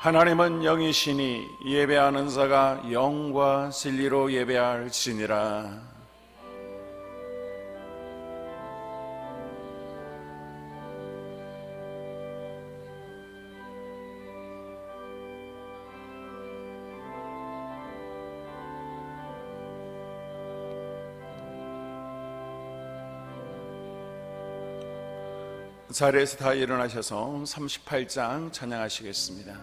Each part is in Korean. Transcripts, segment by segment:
하나님은 영이시니 예배하는 자가 영과 진리로 예배할지니라. 자리에서 다 일어나셔서 38장 찬양하시겠습니다.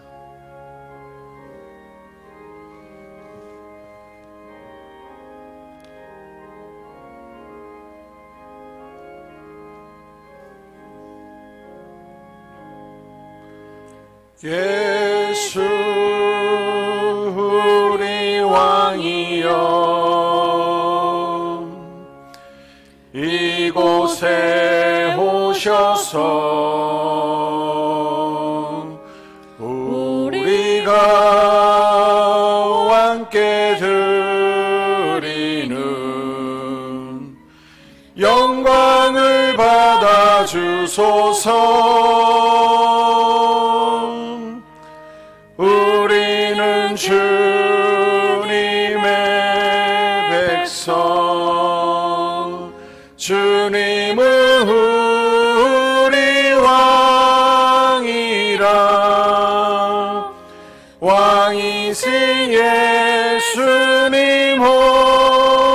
예수 우리 왕이여, 이곳에 오셔서 우리가 함께 드리는 영광을 받아 주소서. 우리는 주님의 백성, 주님은 우리 왕이라. 왕이신 예수님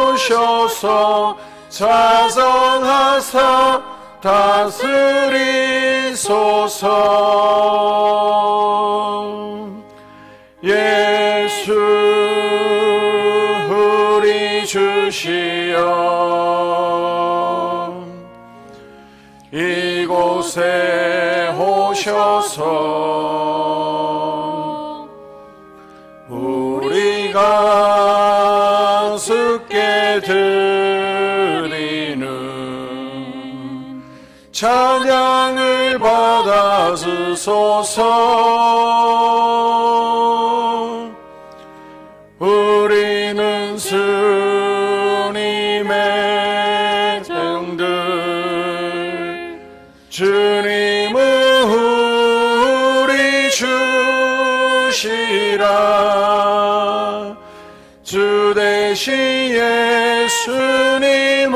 오셔서 자정하사 다스리소서. 예수 우리 주시여, 이곳에 오셔서 우리가 주께 드리는 찬양을 받아 주소서. 우리는 주님의 종들, 주님은 우리 주시라. 주 대신 예수님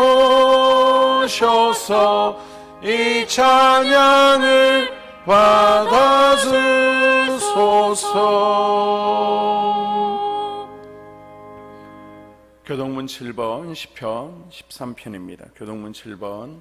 오셔서 이 찬양을 받아 주소서. 교동문 7번 시편 13편입니다. 교동문 7번.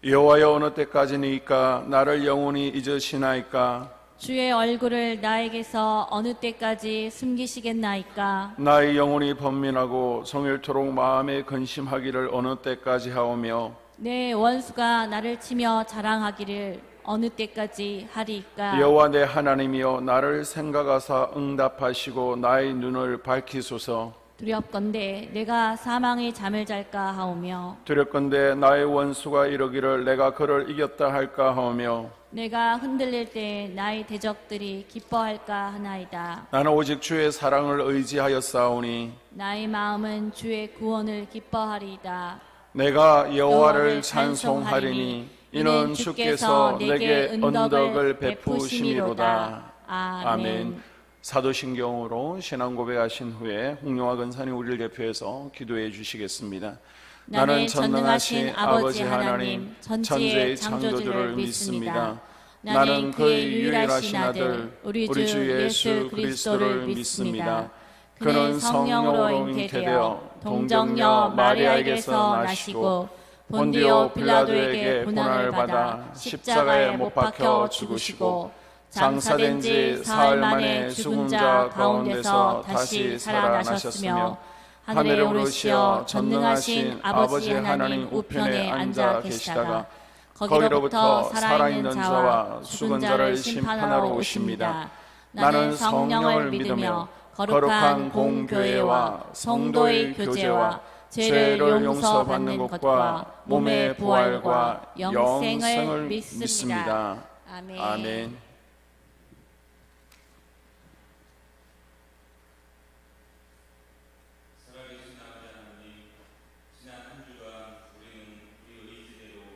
여호와여, 어느 때까지니까 나를 영원히 잊으시나이까? 주의 얼굴을 나에게서 어느 때까지 숨기시겠나이까? 나의 영혼이 번민하고 종일토록 마음에 근심하기를 어느 때까지 하오며, 내 원수가 나를 치며 자랑하기를 어느 때까지 하리이까? 여호와 내 하나님이여, 나를 생각하사 응답하시고 나의 눈을 밝히소서. 두렵건대 내가 사망의 잠을 잘까 하오며, 두렵건대 나의 원수가 이르기를 내가 그를 이겼다 할까 하오며, 내가 흔들릴 때 나의 대적들이 기뻐할까 하나이다. 나는 오직 주의 사랑을 의지하였사오니 나의 마음은 주의 구원을 기뻐하리이다. 내가 여호와를 찬송하리니 이는 주께서 내게 언덕을 베푸심이로다. 아멘. 사도신경으로 신앙 고백하신 후에 홍용화 권사님 우리를 대표해서 기도해 주시겠습니다. 나는 전능하신 아버지 하나님 천지의 창조주를 믿습니다. 나는 그의 유일하신 아들 우리 주 예수 그리스도를 믿습니다. 그는 성령으로 잉태되어 동정녀 마리아에게서 나시고 본디오 빌라도에게 고난을 받아 십자가에 못 박혀 죽으시고 장사된 지 사흘 만에 죽은 자 가운데서 다시 살아나셨으며 하늘에 오르시어 전능하신 아버지 하나님 우편에 앉아 계시다가 거기로부터 살아있는 자와 죽은 자를 심판하러 오십니다. 나는 성령을 믿으며 거룩한 공교회와 성도의 교제와 죄를 용서받는 것과 몸의 부활과 영생을 믿습니다. 아멘. 아멘. 살아계신 아버지 하나님, 지난 한 주간 우리는 우리 의지대로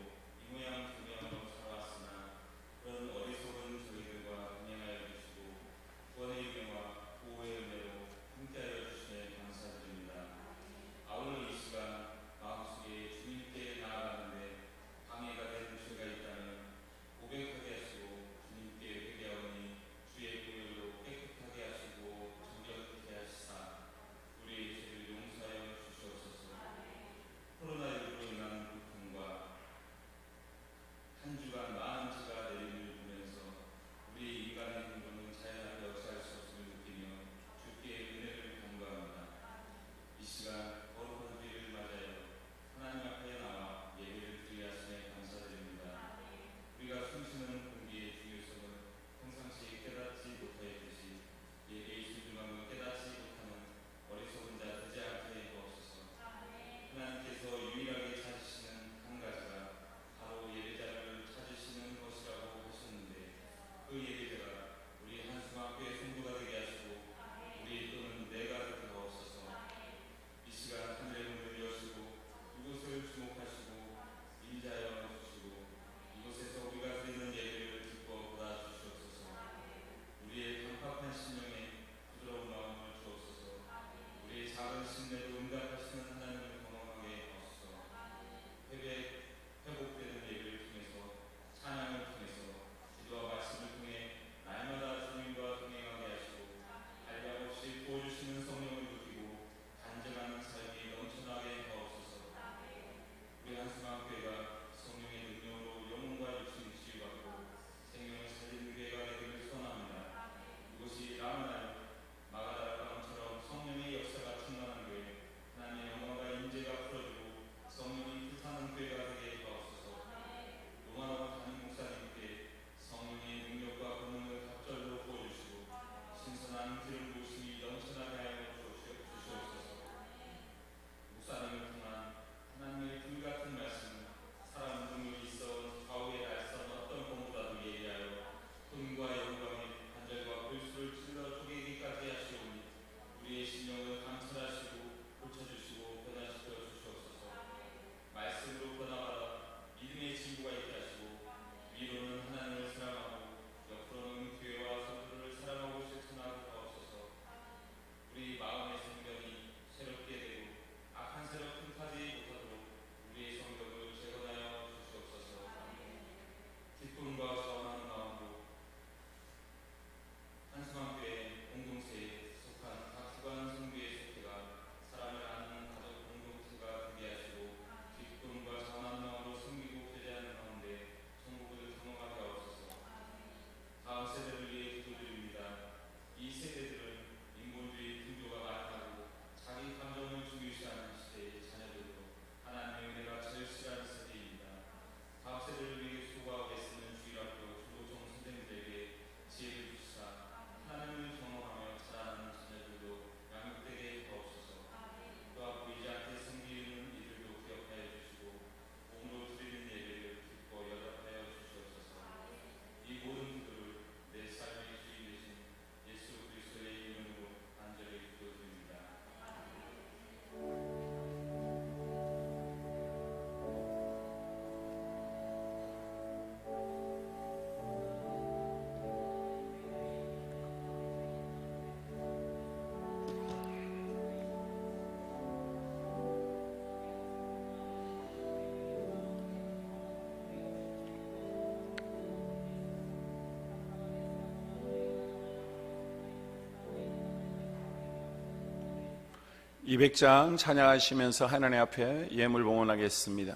200장 찬양하시면서 하나님 앞에 예물 봉헌하겠습니다.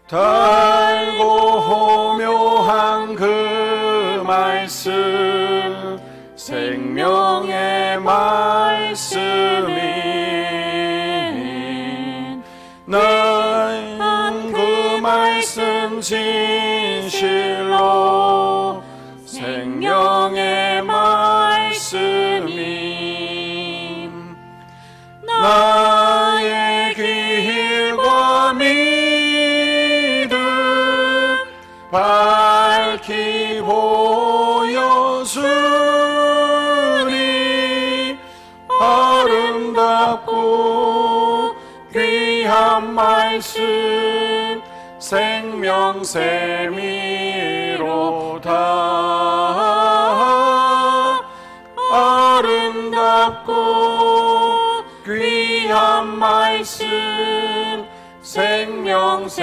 달고 호묘한 그 말씀, 생명의 말씀이 난 그 말씀 진실로, 생명의 말씀이 나의 길과 믿음 밝히 보여주니, 아름답고 귀한 말씀 생명샘이로다. 아름답고 귀한 말씀 생명샘이로다.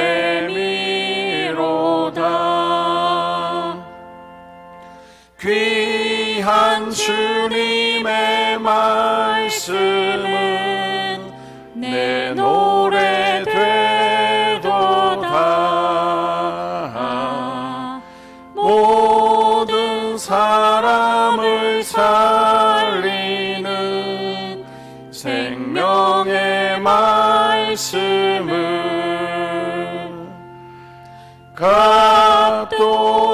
귀한 주님의 말씀은 내 노래 되도다. 모든 사람을 살리는 생명의 말씀은 값도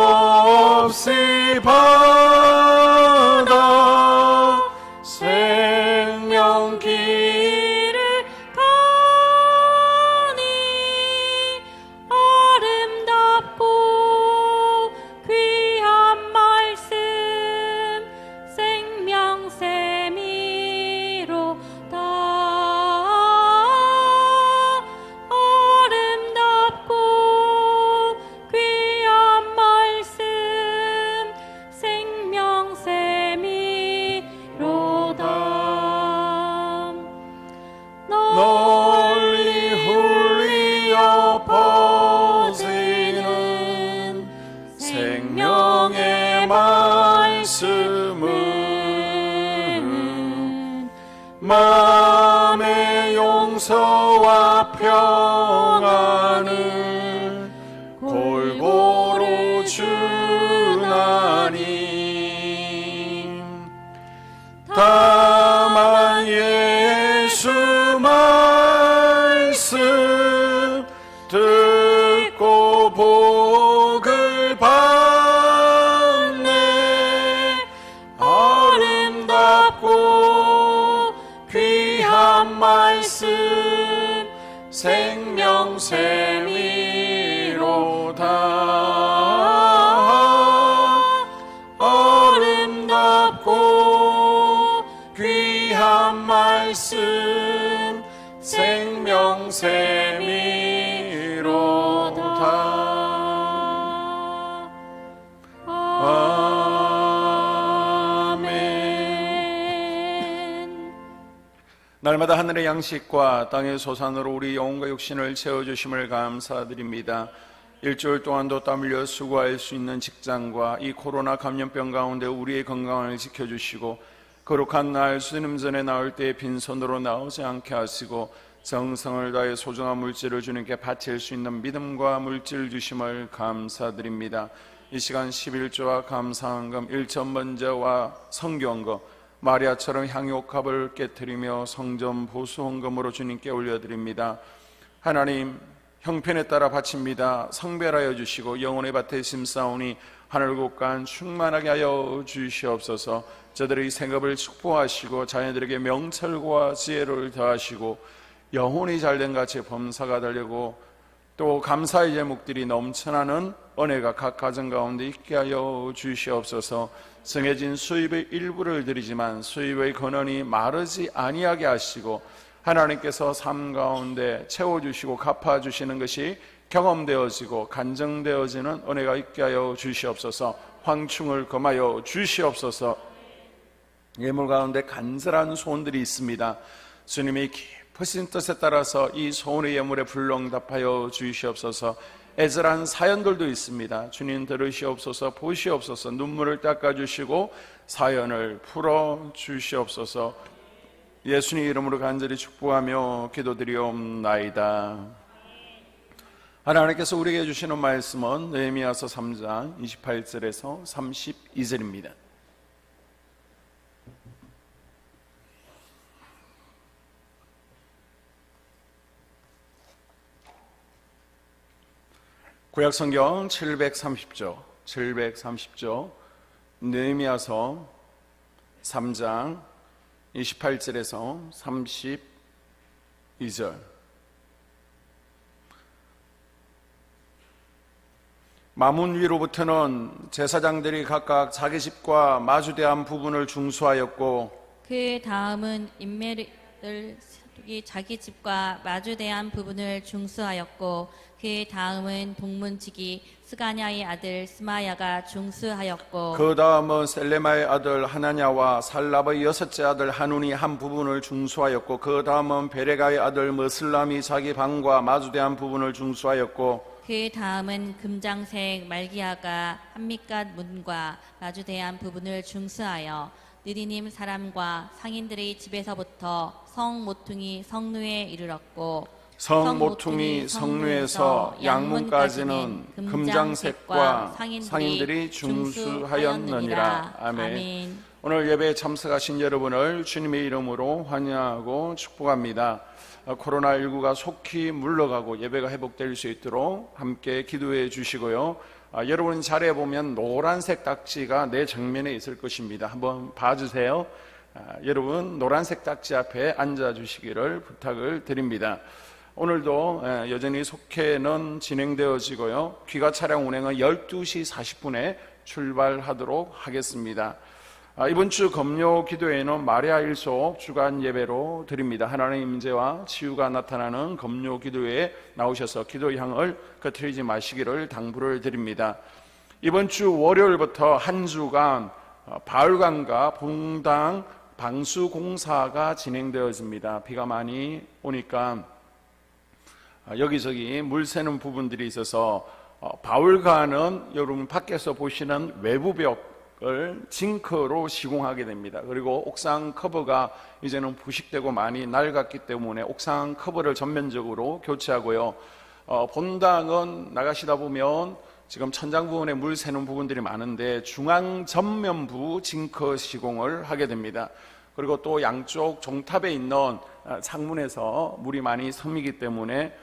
없이 받아 생명길을 가니, 아름답고 귀한 말씀 생명샘이로다. 아름답고 귀한 말씀 생명샘이로다. 널리 흘리어 퍼지는 생명의 말씀은 마음의 용서와 평안을 골고루 주나니, 다만 예수 말씀 듣고 복을 받네. 아름답고 귀한 말씀 생명샘이로다. 아름답고 귀한 말씀 생명샘이로다. 아멘. 날마다 하늘의 양식과 땅의 소산으로 우리 영혼과 육신을 채워주심을 감사드립니다. 일주일 동안도 땀 흘려 수고할 수 있는 직장과 이 코로나 감염병 가운데 우리의 건강을 지켜주시고, 거룩한 날 수님 전에 나올 때 빈손으로 나오지 않게 하시고, 정성을 다해 소중한 물질을 주님께 바칠 수 있는 믿음과 물질 주심을 감사드립니다. 이 시간 11조와 감사한금 1천번제와 성경금, 마리아처럼 향유옥합을 깨뜨리며 성전 보수헌금으로 주님께 올려드립니다. 하나님, 형편에 따라 바칩니다. 성별하여 주시고 영혼의 밭에 심사오니 하늘곳간 충만하게 하여 주시옵소서. 저들의 생업을 축복하시고 자녀들에게 명철과 지혜를 더하시고 영혼이 잘된 같이 범사가 되려고 또 감사의 제목들이 넘쳐나는 은혜가 각 가정 가운데 있게 하여 주시옵소서. 정해진 수입의 일부를 드리지만 수입의 근원이 마르지 아니하게 하시고 하나님께서 삶 가운데 채워주시고 갚아주시는 것이 경험되어지고 간증되어지는 은혜가 있게 하여 주시옵소서. 황충을 금하여 주시옵소서. 예물 가운데 간절한 소원들이 있습니다. 주님의 깊은 허신 뜻에 따라서 이 소원의 예물에 불응답하여 주시옵소서. 애절한 사연들도 있습니다. 주님 들으시옵소서, 보시옵소서, 눈물을 닦아주시고 사연을 풀어주시옵소서. 예수님 이름으로 간절히 축복하며 기도드리옵나이다. 하나님께서 우리에게 주시는 말씀은 느헤미야서 3장 28절에서 32절입니다. 구약성경 730조 느헤미야서 3장 28절에서 32절. 마문 위로부터는 제사장들이 각각 자기 집과 마주대한 부분을 중수하였고, 그 다음은 인멜이 자기 집과 마주대한 부분을 중수하였고, 그 다음은 동문지기 스가냐의 아들 스마야가 중수하였고, 그 다음은 셀레마의 아들 하나냐와 살랍의 여섯째 아들 하눈이 한 부분을 중수하였고, 그 다음은 베레가의 아들 머슬람이 자기 방과 마주대한 부분을 중수하였고, 그 다음은 금장색 말기야가 한밑갓 문과 마주대한 부분을 중수하여 느디님 사람과 상인들의 집에서부터 성 모퉁이 성루에 이르렀고, 성 모퉁이 성루에서 양문까지는 금장색과 상인들이 중수하였느니라. 아멘. 오늘 예배에 참석하신 여러분을 주님의 이름으로 환영하고 축복합니다. 코로나19가 속히 물러가고 예배가 회복될 수 있도록 함께 기도해 주시고요. 여러분 자리에 보면 노란색 딱지가 내 정면에 있을 것입니다. 한번 봐주세요. 여러분 노란색 딱지 앞에 앉아 주시기를 부탁을 드립니다. 오늘도 여전히 속회는 진행되어지고요. 귀가 차량 운행은 12시 40분에 출발하도록 하겠습니다. 이번 주 금요 기도회는 마리아 일속 주간 예배로 드립니다. 하나님의 임재와 치유가 나타나는 금요 기도회에 나오셔서 기도 향을 꺼트리지 마시기를 당부를 드립니다. 이번 주 월요일부터 한 주간 바울강과 봉당 방수 공사가 진행되어집니다. 비가 많이 오니까 여기저기 물 새는 부분들이 있어서 바울강은 여러분 밖에서 보시는 외부벽 을 징크로 시공하게 됩니다. 그리고 옥상 커버가 이제는 부식되고 많이 낡았기 때문에 옥상 커버를 전면적으로 교체하고요. 본당은 나가시다 보면 지금 천장 부분에 물 새는 부분들이 많은데 중앙 전면부 징크 시공을 하게 됩니다. 그리고 또 양쪽 종탑에 있는 창문에서 물이 많이 섬이기 때문에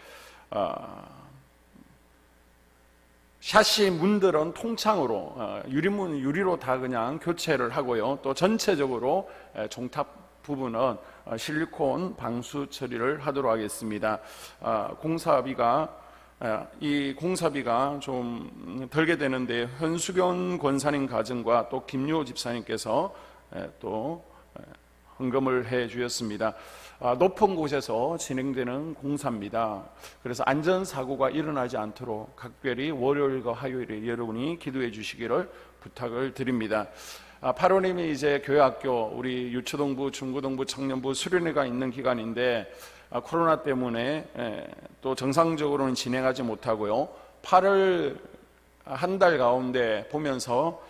샤시 문들은 통창으로 유리로 다 그냥 교체를 하고요. 또 전체적으로 종탑 부분은 실리콘 방수 처리를 하도록 하겠습니다. 이 공사비가 좀 들게 되는데 현수경 권사님 가정과 또 김유호 집사님께서 또 헌금을 해 주셨습니다. 높은 곳에서 진행되는 공사입니다. 그래서 안전사고가 일어나지 않도록 각별히 월요일과 화요일에 여러분이 기도해 주시기를 부탁을 드립니다. 8월이면 이제 교회학교, 우리 유초동부, 중고동부, 청년부 수련회가 있는 기간인데 코로나 때문에 또 정상적으로는 진행하지 못하고요. 8월 한 달 가운데 보면서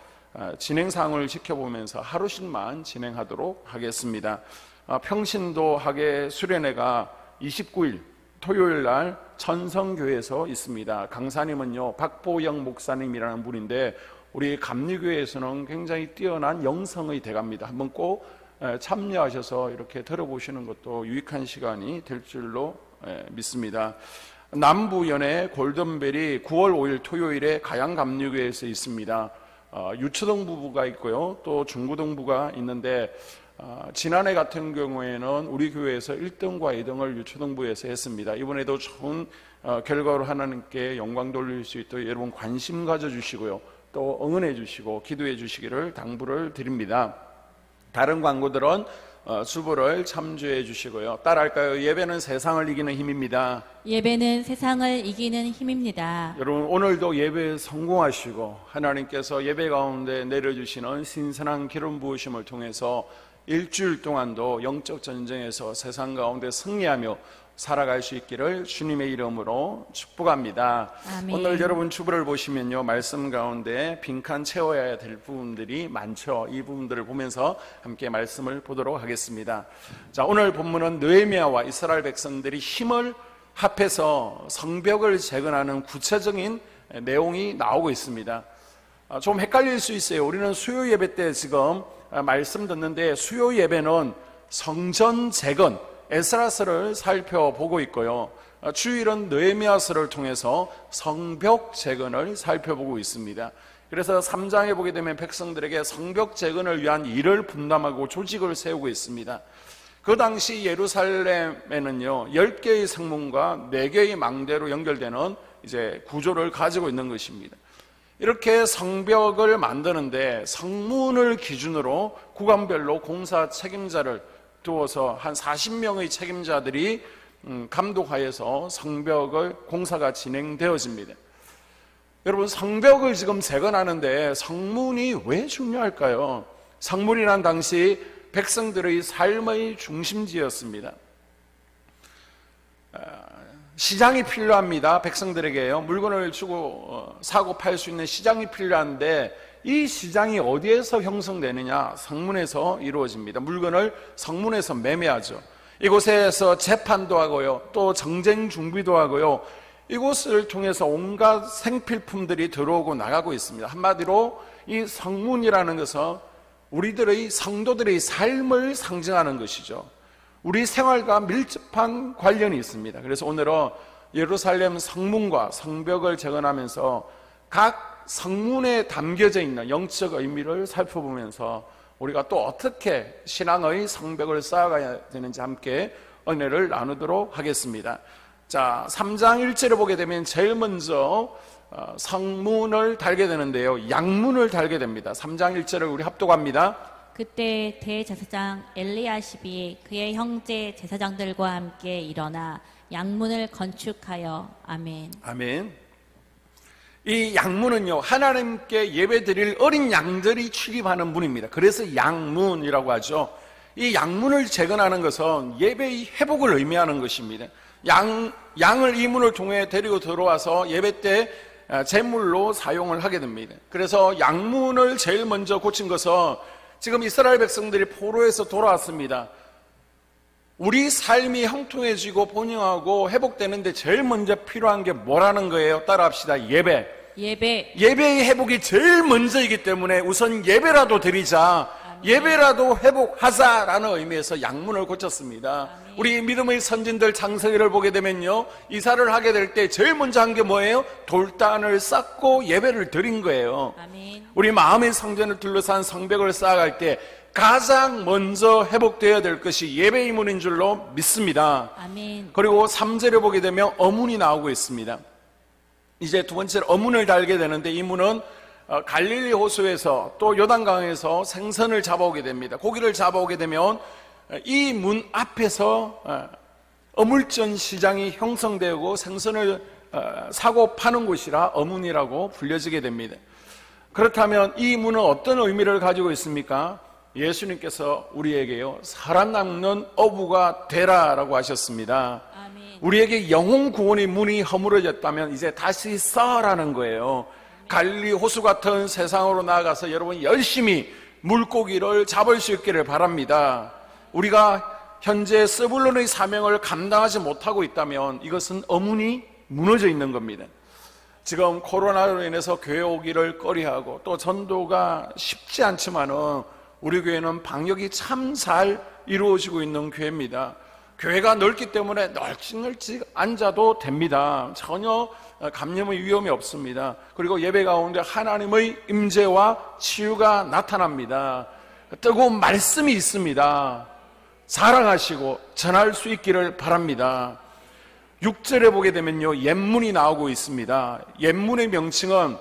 진행사항을 지켜보면서 하루씩만 진행하도록 하겠습니다. 평신도 학예 수련회가 29일 토요일 날 천성교회에서 있습니다. 강사님은요 박보영 목사님이라는 분인데 우리 감리교회에서는 굉장히 뛰어난 영성의 대가입니다. 한번 꼭 참여하셔서 이렇게 들어보시는 것도 유익한 시간이 될 줄로 믿습니다. 남부연의 골든벨이 9월 5일 토요일에 가양감리교회에서 있습니다. 유초동 부부가 있고요, 또 중구동 부가 있는데 지난해 같은 경우에는 우리 교회에서 1등과 2등을 유초동부에서 했습니다. 이번에도 좋은 결과로 하나님께 영광 돌릴 수 있도록 여러분 관심 가져주시고요, 또 응원해 주시고 기도해 주시기를 당부를 드립니다. 다른 광고들은 주보를 참조해 주시고요. 따라할까요? 예배는 세상을 이기는 힘입니다. 예배는 세상을 이기는 힘입니다. 여러분 오늘도 예배에 성공하시고 하나님께서 예배 가운데 내려주시는 신선한 기름 부으심을 통해서 일주일 동안도 영적 전쟁에서 세상 가운데 승리하며 살아갈 수 있기를 주님의 이름으로 축복합니다. 아멘. 오늘 여러분 주보를 보시면요, 말씀 가운데 빈칸 채워야 될 부분들이 많죠. 이 부분들을 보면서 함께 말씀을 보도록 하겠습니다. 자, 오늘 본문은 느헤미야와 이스라엘 백성들이 힘을 합해서 성벽을 재건하는 구체적인 내용이 나오고 있습니다. 좀 헷갈릴 수 있어요. 우리는 수요 예배 때 지금 말씀 듣는데, 수요 예배는 성전 재건 에스라서를 살펴보고 있고요, 주일은 느헤미야서를 통해서 성벽 재건을 살펴보고 있습니다. 그래서 3장에 보게 되면 백성들에게 성벽 재건을 위한 일을 분담하고 조직을 세우고 있습니다. 그 당시 예루살렘에는요, 10개의 성문과 4개의 망대로 연결되는 이제 구조를 가지고 있는 것입니다. 이렇게 성벽을 만드는데 성문을 기준으로 구간별로 공사 책임자를 두어서 한 40명의 책임자들이 감독하여서 성벽을 공사가 진행되어집니다. 여러분, 성벽을 지금 재건하는데 성문이 왜 중요할까요? 성문이란 당시 백성들의 삶의 중심지였습니다. 시장이 필요합니다. 백성들에게요, 물건을 주고 사고 팔 수 있는 시장이 필요한데, 이 시장이 어디에서 형성되느냐? 성문에서 이루어집니다. 물건을 성문에서 매매하죠. 이곳에서 재판도 하고요, 또 정쟁 준비도 하고요, 이곳을 통해서 온갖 생필품들이 들어오고 나가고 있습니다. 한마디로 이 성문이라는 것은 우리들의 성도들의 삶을 상징하는 것이죠. 우리 생활과 밀접한 관련이 있습니다. 그래서 오늘은 예루살렘 성문과 성벽을 재건하면서 각 성문에 담겨져 있는 영적 의미를 살펴보면서 우리가 또 어떻게 신앙의 성벽을 쌓아가야 되는지 함께 은혜를 나누도록 하겠습니다. 자, 3장 1절을 보게 되면 제일 먼저 성문을 달게 되는데요, 양문을 달게 됩니다. 3장 1절을 우리 합독합니다. 그때 대제사장 엘리야십이 그의 형제 제사장들과 함께 일어나 양문을 건축하여. 아멘. 아멘. 이 양문은요, 하나님께 예배드릴 어린 양들이 출입하는 문입니다. 그래서 양문이라고 하죠. 이 양문을 재건하는 것은 예배의 회복을 의미하는 것입니다. 양을 이 문을 통해 데리고 들어와서 예배 때 제물로 사용을 하게 됩니다. 그래서 양문을 제일 먼저 고친 것은, 지금 이스라엘 백성들이 포로에서 돌아왔습니다. 우리 삶이 형통해지고 번영하고 회복되는데 제일 먼저 필요한 게 뭐라는 거예요? 따라합시다. 예배의 회복이 제일 먼저이기 때문에 우선 예배라도 드리자, 예배라도 회복하자라는 의미에서 양문을 고쳤습니다. 우리 믿음의 선진들 창세기를 보게 되면요, 이사를 하게 될 때 제일 먼저 한 게 뭐예요? 돌단을 쌓고 예배를 드린 거예요. 아멘. 우리 마음의 성전을 둘러싼 성벽을 쌓아갈 때 가장 먼저 회복되어야 될 것이 예배의 문인 줄로 믿습니다. 아멘. 그리고 3절을 보게 되면 어문이 나오고 있습니다. 이제 두 번째로 어문을 달게 되는데, 이 문은 갈릴리 호수에서 또 요단강에서 생선을 잡아오게 됩니다. 고기를 잡아오게 되면 이 문 앞에서 어물전 시장이 형성되고 생선을 사고 파는 곳이라 어문이라고 불려지게 됩니다. 그렇다면 이 문은 어떤 의미를 가지고 있습니까? 예수님께서 우리에게요, 살아남는 어부가 되라라고 하셨습니다. 아멘. 우리에게 영혼 구원의 문이 허물어졌다면 이제 다시 써라는 거예요. 갈릴리 호수 같은 세상으로 나아가서 여러분 열심히 물고기를 잡을 수 있기를 바랍니다. 우리가 현재 스불론의 사명을 감당하지 못하고 있다면 이것은 어문이 무너져 있는 겁니다. 지금 코로나로 인해서 교회 오기를 꺼려하고 또 전도가 쉽지 않지만은 우리 교회는 방역이 참 잘 이루어지고 있는 교회입니다. 교회가 넓기 때문에 널찍널찍 앉아도 됩니다. 전혀 감염의 위험이 없습니다. 그리고 예배 가운데 하나님의 임재와 치유가 나타납니다. 뜨거운 말씀이 있습니다. 사랑하시고 전할 수 있기를 바랍니다. 6절에 보게 되면요, 옛문이 나오고 있습니다. 옛문의 명칭은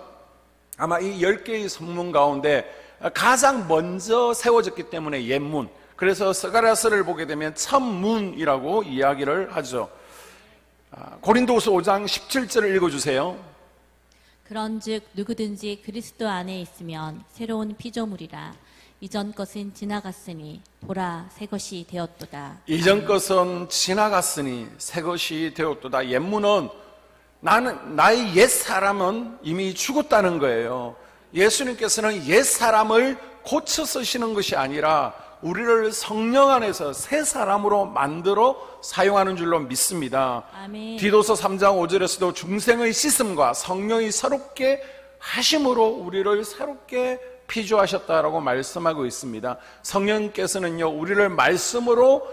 아마 이 10개의 성문 가운데 가장 먼저 세워졌기 때문에 옛문, 그래서 스가랴서를 보게 되면 첫문이라고 이야기를 하죠. 고린도후서 5장 17절을 읽어주세요. 그런즉 누구든지 그리스도 안에 있으면 새로운 피조물이라. 이전 것은 지나갔으니 보라 새 것이 되었도다. 이전 것은 지나갔으니 새 것이 되었도다. 옛문은 나의 옛 사람은 이미 죽었다는 거예요. 예수님께서는 옛 사람을 고쳐 쓰시는 것이 아니라 우리를 성령 안에서 새 사람으로 만들어 사용하는 줄로 믿습니다. 아멘. 디도서 3장 5절에서도 중생의 씻음과 성령이 새롭게 하심으로 우리를 새롭게 피조하셨다라고 말씀하고 있습니다. 성령께서는요, 우리를 말씀으로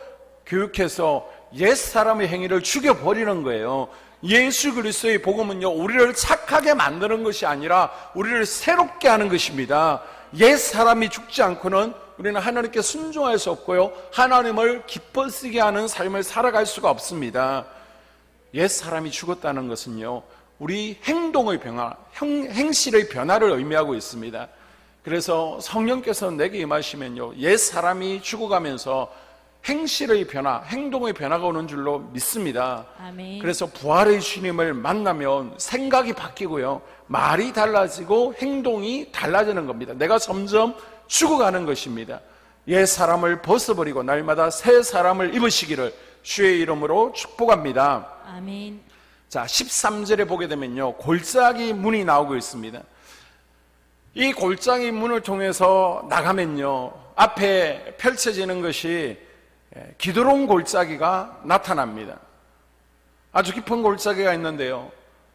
교육해서 옛 사람의 행위를 죽여버리는 거예요. 예수 그리스도의 복음은요, 우리를 착하게 만드는 것이 아니라 우리를 새롭게 하는 것입니다. 옛 사람이 죽지 않고는 우리는 하나님께 순종할 수 없고요, 하나님을 기뻐쓰게 하는 삶을 살아갈 수가 없습니다. 옛 사람이 죽었다는 것은요, 우리 행동의 변화, 행실의 변화를 의미하고 있습니다. 그래서 성령께서 내게 임하시면요, 옛 사람이 죽어가면서 행실의 변화, 행동의 변화가 오는 줄로 믿습니다. 아멘. 그래서 부활의 주님을 만나면 생각이 바뀌고요, 말이 달라지고 행동이 달라지는 겁니다. 내가 점점 죽어가는 것입니다. 옛 사람을 벗어버리고 날마다 새 사람을 입으시기를 주의 이름으로 축복합니다. 아멘. 자, 13절에 보게 되면요, 골짜기 문이 나오고 있습니다. 이 골짜기 문을 통해서 나가면요, 앞에 펼쳐지는 것이 기드론 골짜기가 나타납니다. 아주 깊은 골짜기가 있는데요,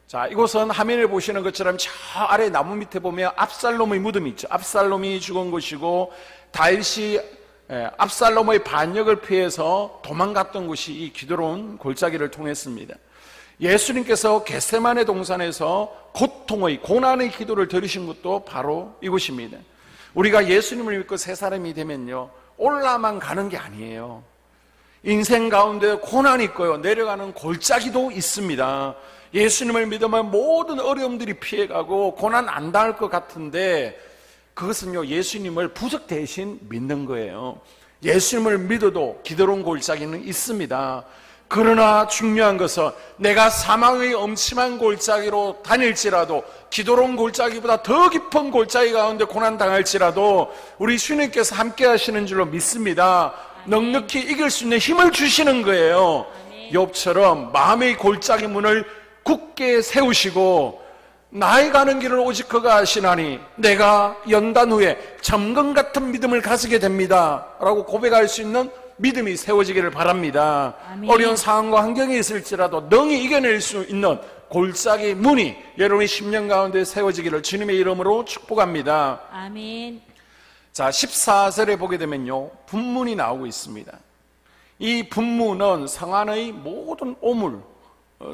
자, 이곳은 화면에 보시는 것처럼 저 아래 나무 밑에 보면 압살롬의 무덤이 있죠. 압살롬이 죽은 곳이고, 다윗이 압살롬의 반역을 피해서 도망갔던 곳이 이 기드론 골짜기를 통했습니다. 예수님께서 겟세마네 동산에서 고통의 고난의 기도를 들으신 것도 바로 이곳입니다. 우리가 예수님을 믿고 새 사람이 되면요, 올라만 가는 게 아니에요. 인생 가운데 고난이 있고요, 내려가는 골짜기도 있습니다. 예수님을 믿으면 모든 어려움들이 피해가고 고난 안 당할 것 같은데, 그것은요, 예수님을 부적 대신 믿는 거예요. 예수님을 믿어도 기드론 골짜기는 있습니다. 그러나 중요한 것은 내가 사망의 엄침한 골짜기로 다닐지라도, 기드론 골짜기보다 더 깊은 골짜기 가운데 고난 당할지라도 우리 주님께서 함께 하시는 줄로 믿습니다. 넉넉히 이길 수 있는 힘을 주시는 거예요. 욥처럼 마음의 골짜기 문을 굳게 세우시고, 나의 가는 길을 오직 그가 아시나니 내가 연단 후에 점검 같은 믿음을 가지게 됩니다 라고 고백할 수 있는 믿음이 세워지기를 바랍니다. 아멘. 어려운 상황과 환경이 있을지라도 능히 이겨낼 수 있는 골짜기 문이 여러분의 심령 가운데 세워지기를 주님의 이름으로 축복합니다. 아멘. 자, 14절에 보게 되면요, 분문이 나오고 있습니다. 이 분문은 성 안의 모든 오물,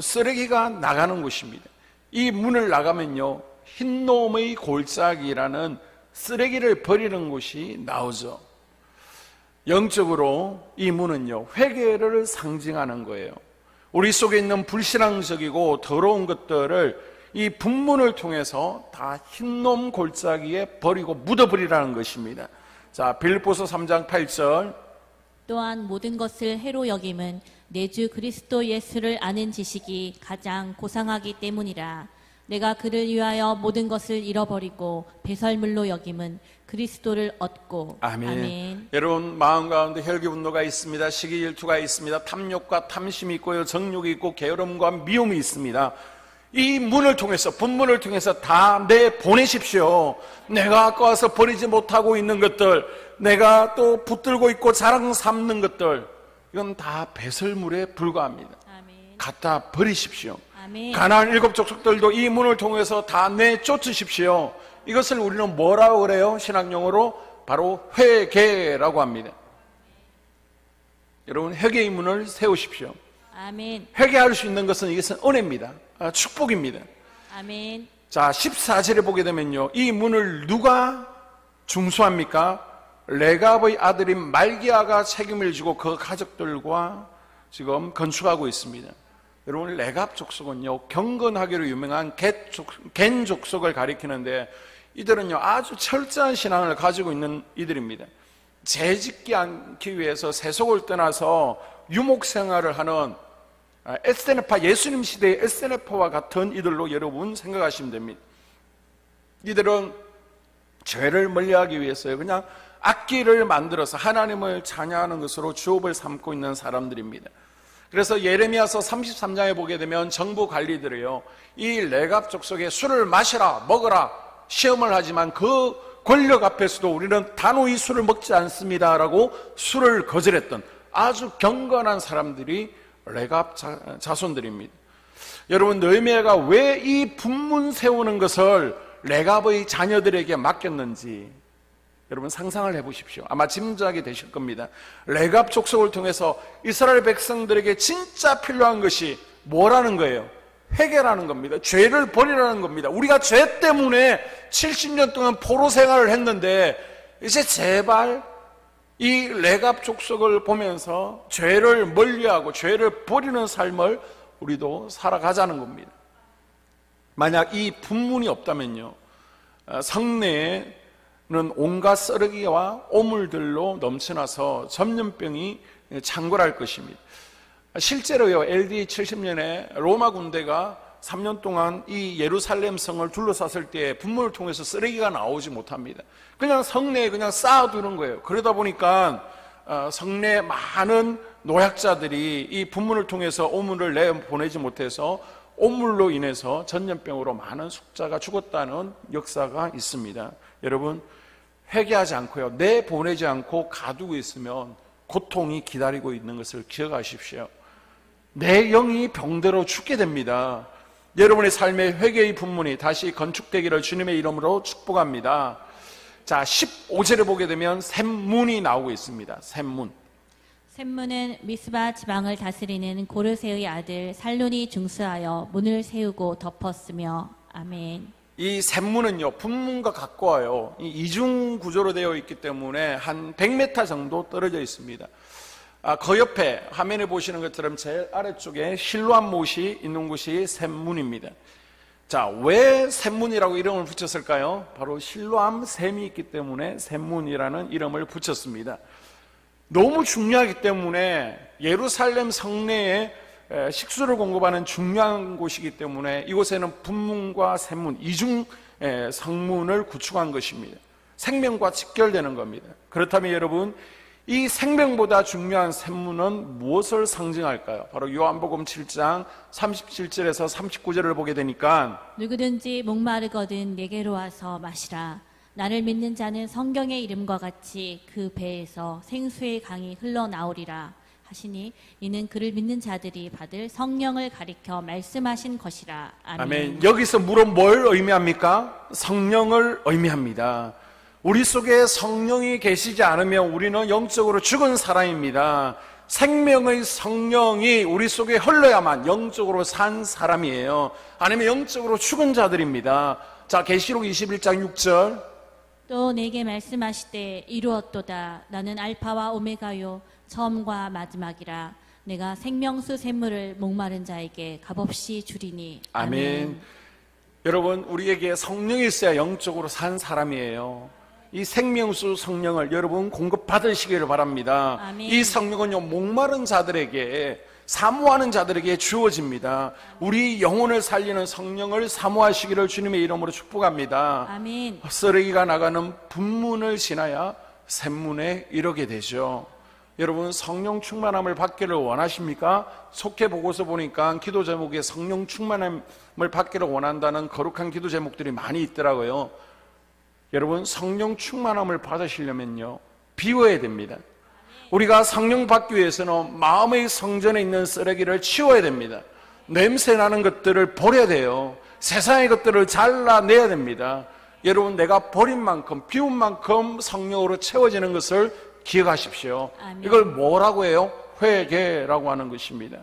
쓰레기가 나가는 곳입니다. 이 문을 나가면요, 흰놈의 골짜기라는 쓰레기를 버리는 곳이 나오죠. 영적으로 이 문은요, 회개를 상징하는 거예요. 우리 속에 있는 불신앙적이고 더러운 것들을 이 분문을 통해서 다 흰놈 골짜기에 버리고 묻어버리라는 것입니다. 자, 빌립보서 3장 8절. 또한 모든 것을 해로 여김은 내 주 그리스도 예수를 아는 지식이 가장 고상하기 때문이라. 내가 그를 위하여 모든 것을 잃어버리고 배설물로 여김은 그리스도를 얻고. 아멘. 아멘. 여러분, 마음 가운데 혈기 분노가 있습니다. 시기 질투가 있습니다. 탐욕과 탐심이 있고요, 정욕이 있고 게으름과 미움이 있습니다. 이 문을 통해서, 분문을 통해서 다 내보내십시오. 내가 아까 와서 버리지 못하고 있는 것들, 내가 또 붙들고 있고 자랑 삼는 것들, 이건 다 배설물에 불과합니다. 아멘. 갖다 버리십시오. 아멘. 가나안 7 족속들도 이 문을 통해서 다 내쫓으십시오. 이것을 우리는 뭐라고 그래요? 신학용어로 바로 회개라고 합니다. 여러분, 회개의 문을 세우십시오. 아멘. 회개할 수 있는 것은 이것은 은혜입니다. 축복입니다. 아멘. 자, 14절에 보게 되면요, 이 문을 누가 중수합니까? 레갑의 아들인 말기야가 책임을 지고 그 가족들과 지금 건축하고 있습니다. 여러분, 레갑 족속은요, 경건하기로 유명한 겐 족속을 가리키는데, 이들은요, 아주 철저한 신앙을 가지고 있는 이들입니다. 재짓지 않기 위해서 세속을 떠나서 유목 생활을 하는 에스테네파, 예수님 시대의 에스테네파와 같은 이들로 여러분 생각하시면 됩니다. 이들은 죄를 멀리하기 위해서요, 그냥 악기를 만들어서 하나님을 찬양하는 것으로 주업을 삼고 있는 사람들입니다. 그래서 예레미야서 33장에 보게 되면 정부 관리들이요, 이 레갑 족속에 술을 마시라 먹어라 시험을 하지만 그 권력 앞에서도 우리는 단호히 술을 먹지 않습니다 라고 술을 거절했던 아주 경건한 사람들이 레갑 자손들입니다. 여러분, 느헤미야가 왜 이 분문 세우는 것을 레갑의 자녀들에게 맡겼는지 여러분 상상을 해보십시오. 아마 짐작이 되실 겁니다. 레갑 족속을 통해서 이스라엘 백성들에게 진짜 필요한 것이 뭐라는 거예요? 회개라는 겁니다. 죄를 버리라는 겁니다. 우리가 죄 때문에 70년 동안 포로 생활을 했는데 이제 제발 이 레갑 족속을 보면서 죄를 멀리하고 죄를 버리는 삶을 우리도 살아가자는 겁니다. 만약 이 분문이 없다면요, 성내에는 온갖 쓰레기와 오물들로 넘쳐나서 전염병이 창궐할 것입니다. 실제로요, AD 70년에 로마 군대가 3년 동안 이 예루살렘 성을 둘러쌌을 때 분문을 통해서 쓰레기가 나오지 못합니다. 그냥 성내에 그냥 쌓아두는 거예요. 그러다 보니까 성내 많은 노약자들이 이 분문을 통해서 오물을 내보내지 못해서 오물로 인해서 전염병으로 많은 숙자가 죽었다는 역사가 있습니다. 여러분, 회개하지 않고요, 내보내지 않고 가두고 있으면 고통이 기다리고 있는 것을 기억하십시오. 내 영이 병들어 죽게 됩니다. 여러분의 삶의 회개의 분문이 다시 건축되기를 주님의 이름으로 축복합니다. 자, 15절에 보게 되면 샘문이 나오고 있습니다. 샘문. 샘문은 미스바 지방을 다스리는 고르세의 아들 살룬이 중수하여 문을 세우고 덮었으며. 아멘. 이 샘문은요, 분문과 가까워요. 이 이중 구조로 되어 있기 때문에 한 100m 정도 떨어져 있습니다. 그 옆에 화면에 보시는 것처럼 제일 아래쪽에 실로암 못이 있는 곳이 샘문입니다. 자, 왜 샘문이라고 이름을 붙였을까요? 바로 실로암 샘이 있기 때문에 샘문이라는 이름을 붙였습니다. 너무 중요하기 때문에 예루살렘 성내에 식수를 공급하는 중요한 곳이기 때문에 이곳에는 분문과 샘문, 이중 성문을 구축한 것입니다. 생명과 직결되는 겁니다. 그렇다면 여러분, 이 생명보다 중요한 샘문은 무엇을 상징할까요? 바로 요한복음 7장 37절에서 39절을 보게 되니까, 누구든지 목마르거든 내게로 와서 마시라. 나를 믿는 자는 성경의 이름과 같이 그 배에서 생수의 강이 흘러나오리라 하시니, 이는 그를 믿는 자들이 받을 성령을 가리켜 말씀하신 것이라. 아멘. 아멘. 여기서 물은 뭘 의미합니까? 성령을 의미합니다. 우리 속에 성령이 계시지 않으면 우리는 영적으로 죽은 사람입니다. 생명의 성령이 우리 속에 흘러야만 영적으로 산 사람이에요. 아니면 영적으로 죽은 자들입니다. 자, 계시록 21장 6절. 또 내게 말씀하시되 이루었도다. 나는 알파와 오메가요 처음과 마지막이라. 내가 생명수 샘물을 목마른 자에게 값없이 주리니. 아멘. 여러분, 우리에게 성령이 있어야 영적으로 산 사람이에요. 이 생명수 성령을 여러분 공급받으시기를 바랍니다. 아멘. 이 성령은요, 목마른 자들에게, 사모하는 자들에게 주어집니다. 우리 영혼을 살리는 성령을 사모하시기를 주님의 이름으로 축복합니다. 아멘. 쓰레기가 나가는 분문을 지나야 샘문에 이르게 되죠. 여러분, 성령 충만함을 받기를 원하십니까? 속해 보고서 보니까 기도 제목에 성령 충만함을 받기를 원한다는 거룩한 기도 제목들이 많이 있더라고요. 여러분, 성령 충만함을 받으시려면요, 비워야 됩니다. 우리가 성령 받기 위해서는 마음의 성전에 있는 쓰레기를 치워야 됩니다. 냄새나는 것들을 버려야 돼요. 세상의 것들을 잘라내야 됩니다. 여러분, 내가 버린 만큼, 비운 만큼 성령으로 채워지는 것을 기억하십시오. 아멘. 이걸 뭐라고 해요? 회개라고 하는 것입니다.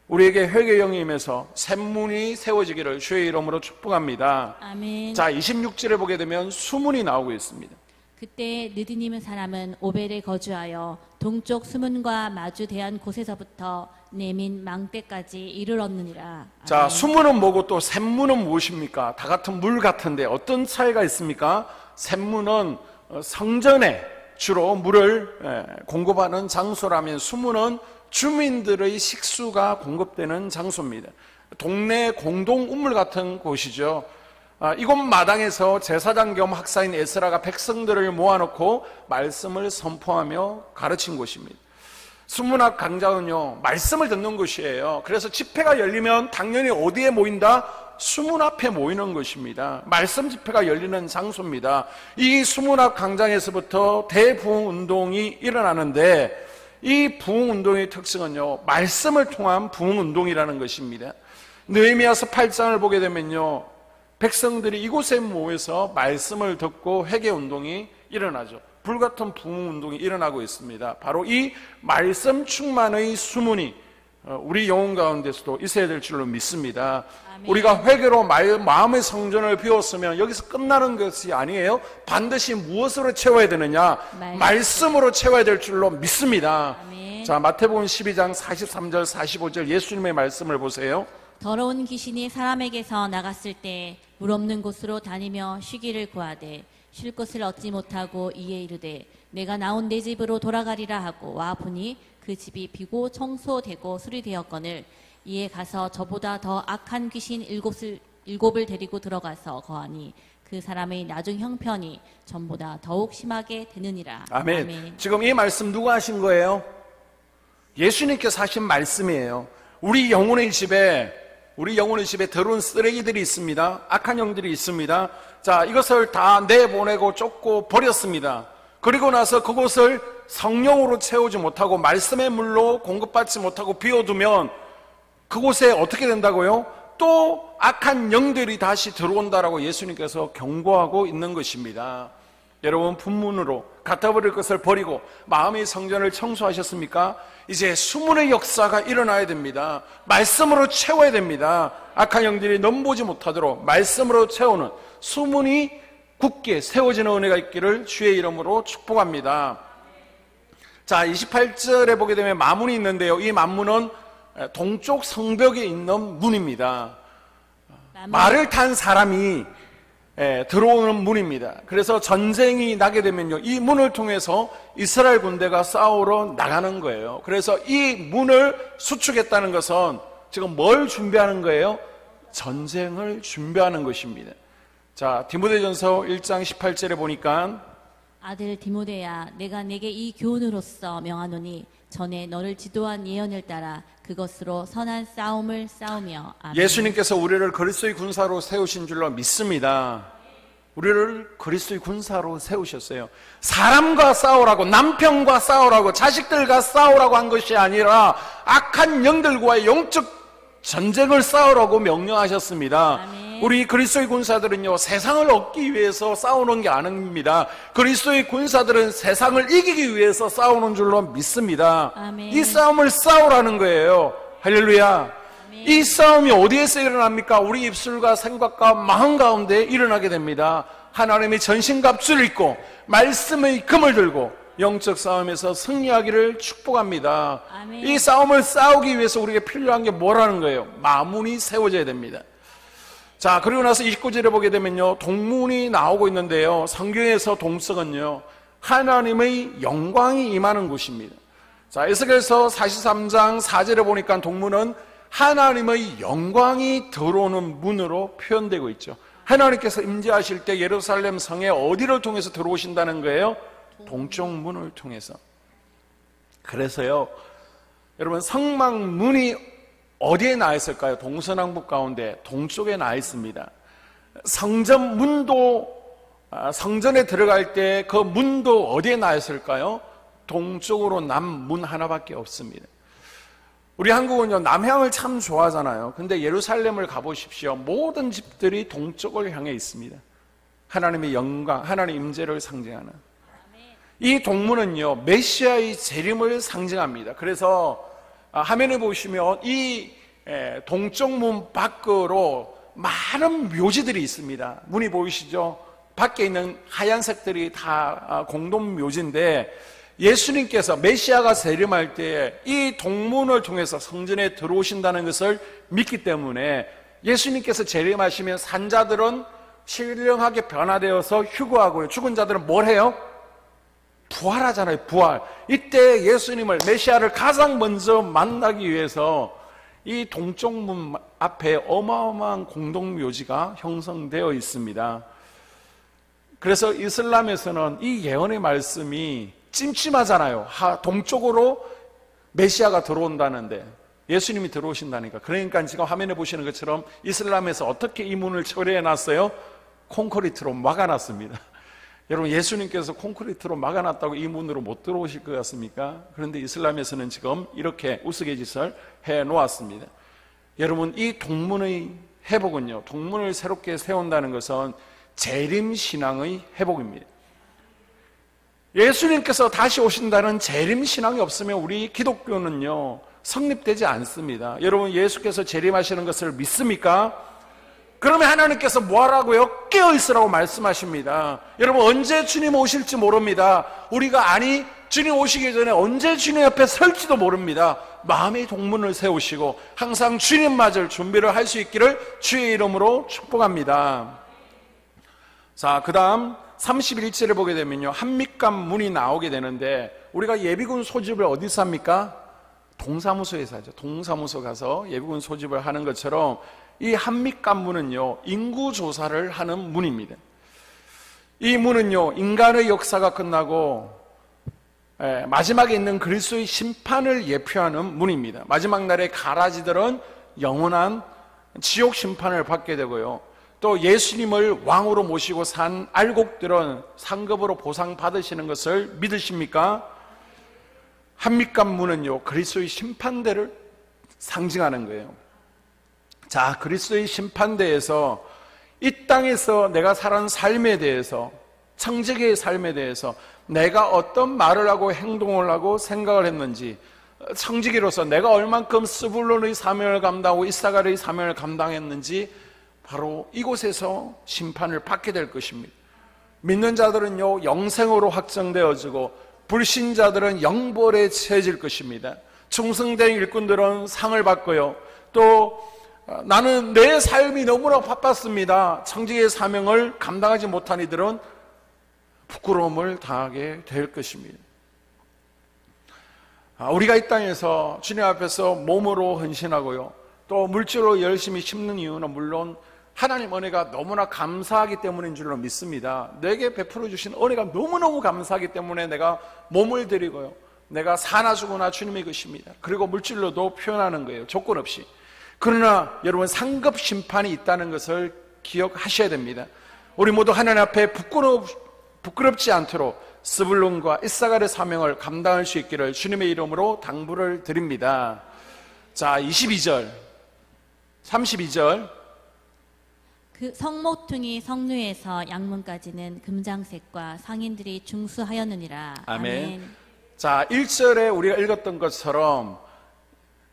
우리에게 회개 영이 임해서 샘문이 세워지기를 주의 이름으로 축복합니다. 아멘. 자, 26절에 보게 되면 수문이 나오고 있습니다. 그때 느드님 사람은 오벨에 거주하여 동쪽 수문과 마주대한 곳에서부터 내민 망대까지 이르렀느니라. 자, 아멘. 수문은 뭐고 또 샘문은 무엇입니까? 다 같은 물 같은데 어떤 차이가 있습니까? 샘문은 성전에 주로 물을 공급하는 장소라면, 수문은 주민들의 식수가 공급되는 장소입니다. 동네 공동 우물 같은 곳이죠. 이곳 마당에서 제사장 겸 학사인 에스라가 백성들을 모아놓고 말씀을 선포하며 가르친 곳입니다. 수문학 강좌는요, 말씀을 듣는 곳이에요. 그래서 집회가 열리면 당연히 어디에 모인다? 수문 앞에 모이는 것입니다. 말씀 집회가 열리는 장소입니다. 이 수문학 강장에서부터 대부흥운동이 일어나는데, 이 부흥운동의 특징은요, 말씀을 통한 부흥운동이라는 것입니다. 느헤미야서 8장을 보게 되면요, 백성들이 이곳에 모여서 말씀을 듣고 회개운동이 일어나죠. 불같은 부흥운동이 일어나고 있습니다. 바로 이 말씀 충만의 수문이 우리 영혼 가운데서도 있어야 될 줄로 믿습니다. 아멘. 우리가 회개로 마음의 성전을 비웠으면 여기서 끝나는 것이 아니에요. 반드시 무엇으로 채워야 되느냐? 말씀으로 채워야 될 줄로 믿습니다. 아멘. 자, 마태복음 12장 43절 45절 예수님의 말씀을 보세요. 더러운 귀신이 사람에게서 나갔을 때 물 없는 곳으로 다니며 쉬기를 구하되 쉴 것을 얻지 못하고 이에 이르되 내가 나온 내 집으로 돌아가리라 하고 와 보니 그 집이 비고 청소되고 수리되었거늘 이에 가서 저보다 더 악한 귀신 일곱을 데리고 들어가서 거하니 그 사람의 나중 형편이 전보다 더욱 심하게 되느니라. 아멘. 아멘. 지금 이 말씀 누가 하신 거예요? 예수님께서 하신 말씀이에요. 우리 영혼의 집에 더러운 쓰레기들이 있습니다. 악한 영들이 있습니다. 자, 이것을 다 내보내고 쫓고 버렸습니다. 그리고 나서 그곳을 성령으로 채우지 못하고 말씀의 물로 공급받지 못하고 비워두면 그곳에 어떻게 된다고요? 또 악한 영들이 다시 들어온다라고 예수님께서 경고하고 있는 것입니다. 여러분, 분문으로 갖다 버릴 것을 버리고 마음의 성전을 청소하셨습니까? 이제 수문의 역사가 일어나야 됩니다. 말씀으로 채워야 됩니다. 악한 영들이 넘보지 못하도록 말씀으로 채우는 수문이 굳게 세워지는 은혜가 있기를 주의 이름으로 축복합니다. 자, 28절에 보게 되면 마문이 있는데요, 이 마문은 동쪽 성벽에 있는 문입니다. 말을 탄 사람이 들어오는 문입니다. 그래서 전쟁이 나게 되면요, 이 문을 통해서 이스라엘 군대가 싸우러 나가는 거예요. 그래서 이 문을 수축했다는 것은 지금 뭘 준비하는 거예요? 전쟁을 준비하는 것입니다. 자, 디모데전서 1장 18절에 보니까 아들 디모데야 내가 내게 이 교훈으로서 명하노니 전에 너를 지도한 예언을 따라 그것으로 선한 싸움을 싸우며. 아멘. 예수님께서 우리를 그리스도의 군사로 세우신 줄로 믿습니다. 우리를 그리스도의 군사로 세우셨어요. 사람과 싸우라고, 남편과 싸우라고, 자식들과 싸우라고 한 것이 아니라 악한 영들과의 영적 전쟁을 싸우라고 명령하셨습니다. 아멘. 우리 그리스도의 군사들은요, 세상을 얻기 위해서 싸우는 게 아닙니다. 그리스도의 군사들은 세상을 이기기 위해서 싸우는 줄로 믿습니다. 아멘. 이 싸움을 싸우라는 거예요. 할렐루야. 아멘. 이 싸움이 어디에서 일어납니까? 우리 입술과 생각과 마음 가운데 일어나게 됩니다. 하나님의 전신갑주를 입고 말씀의 금을 들고 영적 싸움에서 승리하기를 축복합니다. 아멘. 이 싸움을 싸우기 위해서 우리에게 필요한 게 뭐라는 거예요? 마문이 세워져야 됩니다. 자, 그리고 나서 29절에 보게 되면요, 동문이 나오고 있는데요, 성경에서 동석은요, 하나님의 영광이 임하는 곳입니다. 자, 에스겔서 43장 4절에 보니까 동문은 하나님의 영광이 들어오는 문으로 표현되고 있죠. 하나님께서 임재하실 때 예루살렘 성에 어디를 통해서 들어오신다는 거예요? 동쪽 문을 통해서. 그래서요, 여러분, 성막문이 어디에 나 있을까요? 동서남북 가운데 동쪽에 나 있습니다. 성전 문도, 성전에 들어갈 때 그 문도 어디에 나 있을까요? 동쪽으로 남 문 하나밖에 없습니다. 우리 한국은요, 남향을 참 좋아하잖아요. 근데 예루살렘을 가보십시오. 모든 집들이 동쪽을 향해 있습니다. 하나님의 영광, 하나님의 임재를 상징하는. 이 동문은요, 메시아의 재림을 상징합니다. 그래서 화면에 보시면 이 동쪽 문 밖으로 많은 묘지들이 있습니다. 문이 보이시죠? 밖에 있는 하얀색들이 다 공동 묘지인데, 예수님께서 메시아가 재림할 때 이 동문을 통해서 성전에 들어오신다는 것을 믿기 때문에 예수님께서 재림하시면 산자들은 신령하게 변화되어서 휴거하고요, 죽은 자들은 뭘 해요? 부활하잖아요. 부활. 이때 예수님을, 메시아를 가장 먼저 만나기 위해서 이 동쪽 문 앞에 어마어마한 공동묘지가 형성되어 있습니다. 그래서 이슬람에서는 이 예언의 말씀이 찜찜하잖아요. 동쪽으로 메시아가 들어온다는데, 예수님이 들어오신다니까. 그러니까 지금 화면에 보시는 것처럼 이슬람에서 어떻게 이 문을 처리해 놨어요? 콘크리트로 막아놨습니다. 여러분, 예수님께서 콘크리트로 막아놨다고 이 문으로 못 들어오실 것 같습니까? 그런데 이슬람에서는 지금 이렇게 우스갯짓을 해 놓았습니다. 여러분, 이 동문의 회복은요, 동문을 새롭게 세운다는 것은 재림신앙의 회복입니다. 예수님께서 다시 오신다는 재림신앙이 없으면 우리 기독교는요 성립되지 않습니다. 여러분, 예수께서 재림하시는 것을 믿습니까? 그러면 하나님께서 뭐하라고요? 깨어있으라고 말씀하십니다. 여러분, 언제 주님 오실지 모릅니다. 우리가 주님 오시기 전에 언제 주님 옆에 설지도 모릅니다. 마음의 동문을 세우시고 항상 주님 맞을 준비를 할 수 있기를 주의 이름으로 축복합니다. 자, 그 다음 31절을 보게 되면요, 한밑간 문이 나오게 되는데, 우리가 예비군 소집을 어디서 합니까? 동사무소에서 하죠. 동사무소 가서 예비군 소집을 하는 것처럼 이 한밑간 문은요, 인구조사를 하는 문입니다. 이 문은요, 인간의 역사가 끝나고 마지막에 있는 그리스도의 심판을 예표하는 문입니다. 마지막 날에 가라지들은 영원한 지옥 심판을 받게 되고요, 또 예수님을 왕으로 모시고 산 알곡들은 상급으로 보상받으시는 것을 믿으십니까? 한밑간 문은요, 그리스도의 심판대를 상징하는 거예요. 자, 그리스도의 심판대에서 이 땅에서 내가 살아온 삶에 대해서, 청지기의 삶에 대해서 내가 어떤 말을 하고 행동을 하고 생각을 했는지, 청지기로서 내가 얼만큼 스불론의 사명을 감당하고 이사갈의 사명을 감당했는지 바로 이곳에서 심판을 받게 될 것입니다. 믿는 자들은요 영생으로 확정되어지고 불신자들은 영벌에 처해질 것입니다. 충성된 일꾼들은 상을 받고요, 또 나는 내 삶이 너무나 바빴습니다, 청지기의 사명을 감당하지 못한 이들은 부끄러움을 당하게 될 것입니다. 우리가 이 땅에서 주님 앞에서 몸으로 헌신하고요, 또 물질로 열심히 심는 이유는 물론 하나님 은혜가 너무나 감사하기 때문인 줄로 믿습니다. 내게 베풀어 주신 은혜가 너무너무 감사하기 때문에 내가 몸을 드리고요, 내가 사나 죽으나 주님의 것입니다. 그리고 물질로도 표현하는 거예요, 조건 없이. 그러나 여러분, 상급 심판이 있다는 것을 기억하셔야 됩니다. 우리 모두 하나님 앞에 부끄럽지 않도록 스불론과 이사갈의 사명을 감당할 수 있기를 주님의 이름으로 당부를 드립니다. 자, 22절 32절. 그 성모퉁이 성루에서 양문까지는 금장색과 상인들이 중수하였느니라. 아멘. 자, 1절에 우리가 읽었던 것처럼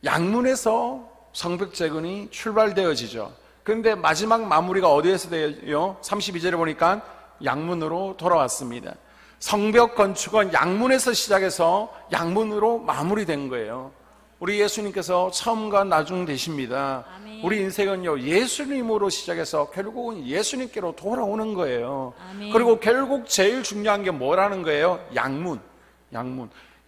양문에서 성벽 재건이 출발되어지죠. 그런데 마지막 마무리가 어디에서 돼요? 32절에 보니까 양문으로 돌아왔습니다. 성벽 건축은 양문에서 시작해서 양문으로 마무리된 거예요. 우리 예수님께서 처음과 나중 되십니다. 아멘. 우리 인생은요, 예수님으로 시작해서 결국은 예수님께로 돌아오는 거예요. 아멘. 그리고 결국 제일 중요한 게 뭐라는 거예요? 양문.